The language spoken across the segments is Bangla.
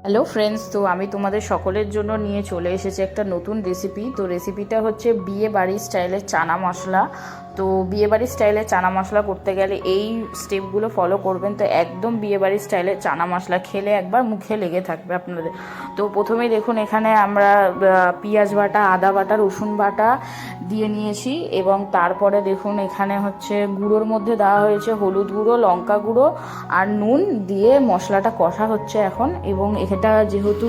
হ্যালো ফ্রেন্ডস, তো আমি তোমাদের সকলের জন্য নিয়ে চলে এসেছি একটা নতুন রেসিপি। তো রেসিপিটা হচ্ছে বিয়ে বাড়ির স্টাইলের চানা মশলা। তো বিয়ে বাড়ির স্টাইলের চানা মশলা করতে গেলে এই স্টেপগুলো ফলো করবেন, তো একদম বিয়ে বাড়ির স্টাইলের চানা মশলা খেলে একবার মুখে লেগে থাকবে আপনাদের। তো প্রথমেই দেখুন, এখানে আমরা পেঁয়াজ বাটা, আদা বাটা, রসুন বাটা দিয়ে নিয়েছি এবং তারপরে দেখুন এখানে হচ্ছে গুঁড়োর মধ্যে দেওয়া হয়েছে হলুদ গুঁড়ো, লঙ্কা গুঁড়ো আর নুন দিয়ে মশলাটা কষা হচ্ছে এখন। এবং এটা যেহেতু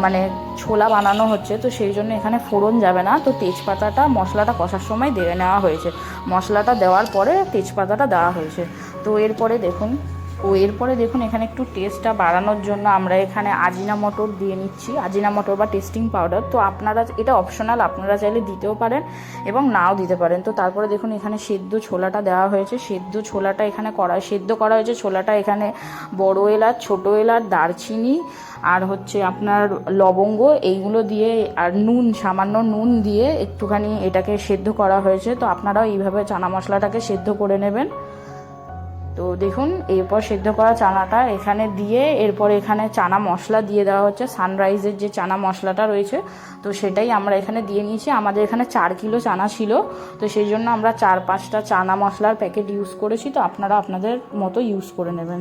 মানে ছোলা বানানো হচ্ছে, তো সেই জন্য এখানে ফোড়ন যাবে না। তো তেজপাতাটা মশলাটা কষার সময় দিয়ে নেওয়া হয়েছে, মশলাটা দেওয়ার পরে তেজপাতাটা দেওয়া হয়েছে। তো এরপরে দেখুন এখানে একটু টেস্টটা বাড়ানোর জন্য আমরা এখানে আজিনা মটর দিয়ে নিচ্ছি, আজিনা মটর বা টেস্টিং পাউডার। তো আপনারা এটা অপশনাল, আপনারা চাইলে দিতেও পারেন এবং নাও দিতে পারেন। তো তারপরে দেখুন এখানে সেদ্ধ ছোলাটা দেওয়া হয়েছে, সেদ্ধ ছোলাটা এখানে সেদ্ধ করা হয়েছে ছোলাটা। এখানে বড় এলাচ, ছোট এলাচ, দারচিনি আর হচ্ছে আপনার লবঙ্গ, এইগুলো দিয়ে আর নুন, সামান্য নুন দিয়ে একটুখানি এটাকে সেদ্ধ করা হয়েছে। তো আপনারাও এইভাবে চানা মশলাটাকে সেদ্ধ করে নেবেন। তো দেখুন এরপর সেদ্ধ করা চানাটা এখানে দিয়ে এরপর এখানে চানা মশলা দিয়ে দেওয়া হচ্ছে, সানরাইজের যে চানা মশলাটা রয়েছে তো সেটাই আমরা এখানে দিয়ে নিয়েছি। আমাদের এখানে 4 কিলো চানা ছিল, তো সেই জন্য আমরা 4-5টা চানা মশলার প্যাকেট ইউজ করেছি। তো আপনারা আপনাদের মতো ইউজ করে নেবেন।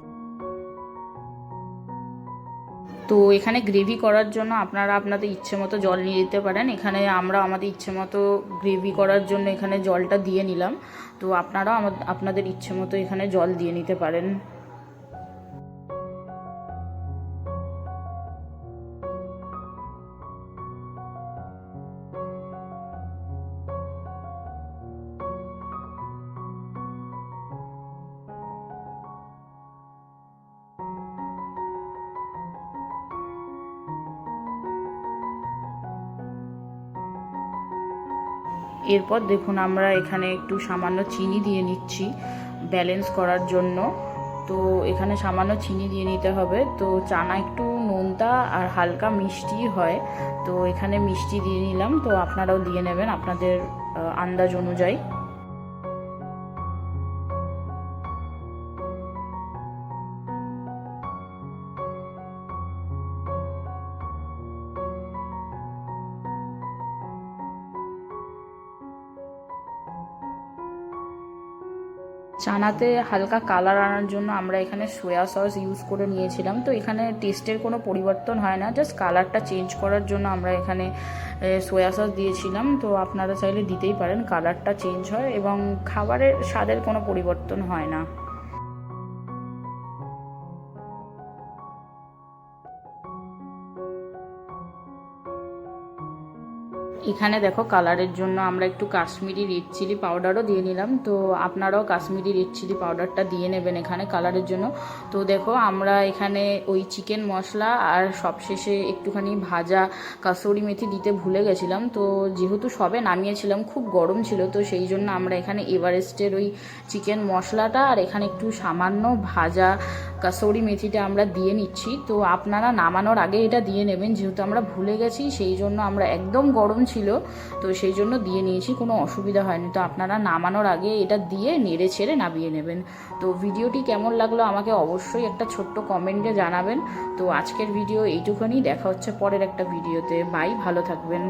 তো এখানে গ্রেভি করার জন্য আপনারা আপনাদের ইচ্ছে মতো জল নিয়ে দিতে পারেন। এখানে আমরা আমাদের ইচ্ছে মতো গ্রেভি করার জন্য এখানে জলটা দিয়ে নিলাম। তো আপনারাও আপনাদের ইচ্ছে মতো এখানে জল দিয়ে নিতে পারেন। এরপর দেখুন আমরা এখানে একটু সামান্য চিনি দিয়ে নিচ্ছি ব্যালেন্স করার জন্য। তো এখানে সামান্য চিনি দিয়ে নিতে হবে। তো চানা একটু নোনতা আর হালকা মিষ্টি হয়, তো এখানে মিষ্টি দিয়ে নিলাম। তো আপনারাও দিয়ে নেবেন আপনাদের আন্দাজ অনুযায়ী। চানাতে হালকা কালার আনার জন্য আমরা এখানে সোয়া সস ইউজ করে নিয়েছিলাম। তো এখানে টেস্টের কোনো পরিবর্তন হয় না, জাস্ট কালারটা চেঞ্জ করার জন্য আমরা এখানে সোয়া সস দিয়েছিলাম। তো আপনারা চাইলে দিতেই পারেন, কালারটা চেঞ্জ হয় এবং খাবারের স্বাদের কোনো পরিবর্তন হয় না। এখানে দেখো কালারের জন্য আমরা একটু কাশ্মীরি রেড চিলি পাউডারও দিয়ে নিলাম। তো আপনারাও কাশ্মীরি রেড চিলি পাউডারটা দিয়ে নেবেন এখানে কালারের জন্য। তো দেখো আমরা এখানে ওই চিকেন মশলা আর সবশেষে একটুখানি ভাজা কাসুরি মেথি দিতে ভুলে গেছিলাম। তো যেহেতু সবে নামিয়েছিলাম, খুব গরম ছিল, তো সেই জন্য আমরা এখানে এভারেস্টের ওই চিকেন মশলাটা আর এখানে একটু সামান্য ভাজা কাসুরি মেথিটা আমরা দিয়ে নিচ্ছি। তো আপনারা নামানোর আগে এটা দিয়ে নেবেন, যেহেতু আমরা ভুলে গেছি সেই জন্য আমরা একদম গরম ছিল তো সেই জন্য দিয়ে নিয়েছি, কোনো অসুবিধা হয়নি। তো আপনারা নামানোর আগে এটা দিয়ে নেড়ে ছেড়ে নামিয়ে নেবেন। তো ভিডিওটি কেমন লাগলো আমাকে অবশ্যই একটা ছোট্ট কমেন্টে জানাবেন। তো আজকের ভিডিও এইটুখানি, দেখা হচ্ছে পরের একটা ভিডিওতে। বাই, ভালো থাকবেন।